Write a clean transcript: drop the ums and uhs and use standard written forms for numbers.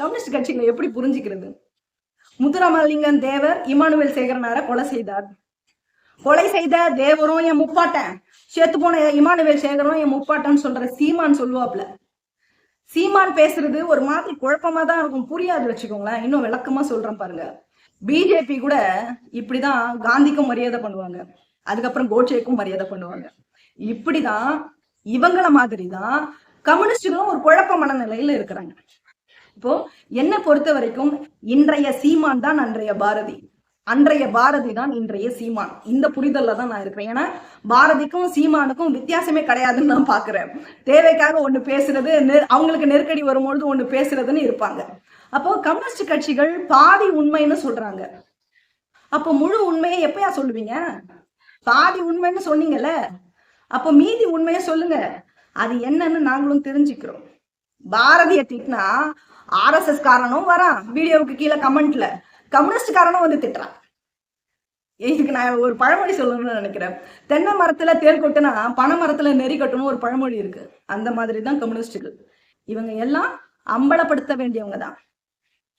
Communist கட்சிகளை எப்படி புரிஞ்சுக்கிறது? முத்துராமலிங்கன் தேவர் இமானுவேல் சேகரனார கொலை செய்தார். கொலை செய்த தேவரும் என் முப்பாட்டன், சேத்து போன இமானுவேல் சேகரும் என் முப்பாட்டன் சொல்ற சீமான் சொல்லுவாப்ல. சீமான் பேசுறது ஒரு மாதிரி குழப்பமா தான் இருக்கும், புரியாது வச்சுக்கோங்களேன். இன்னும் விளக்கமா சொல்றேன் பாருங்க. பிஜேபி கூட இப்படிதான் காந்திக்கும் மரியாதை பண்ணுவாங்க, அதுக்கப்புறம் கோட்சேக்கும் மரியாதை பண்ணுவாங்க. இப்படிதான் இவங்கள மாதிரிதான் கம்யூனிஸ்டுகளும் ஒரு குழப்ப மனநிலையில இருக்கிறாங்க. இப்போ என்ன பொறுத்த வரைக்கும் இன்றைய சீமான் தான் அன்றைய பாரதி, அன்றைய பாரதி தான் இன்றைய சீமான். இந்த புரிதல்ல தான் நான் இருக்கிறேன். ஏன்னா பாரதிக்கும் சீமானுக்கும் வித்தியாசமே கிடையாதுன்னு நான் பாக்குறேன். தேவைக்காக ஒண்ணு பேசுறது, அவங்களுக்கு நெருக்கடி வரும்பொழுது ஒண்ணு பேசுறதுன்னு இருப்பாங்க. அப்போ கம்யூனிஸ்ட் கட்சிகள் பாதி உண்மைன்னு சொல்றாங்க. அப்போ முழு உண்மையை எப்பயா சொல்லுவீங்க? பாதி உண்மைன்னு சொன்னீங்கல்ல, அப்போ மீதி உண்மையை சொல்லுங்க. அது என்னன்னு நாங்களும் தெரிஞ்சுக்கிறோம். பாரதிய திட்டினா RSS காரனும் வரான் வீடியோவுக்கு கீழே கமெண்ட்ல, கம்யூனிஸ்ட் காரனும் வந்து திட்டுறான். இதுக்கு நான் ஒரு பழமொழி சொல்லணும்னு நினைக்கிறேன். தென்னை மரத்துல தேல் கொட்டுனா பனை மரத்துல நெறி கட்டணும் ஒரு பழமொழி இருக்கு. அந்த மாதிரி தான் கம்யூனிஸ்டுகள். இவங்க எல்லாம் அம்பலப்படுத்த வேண்டியவங்க தான்.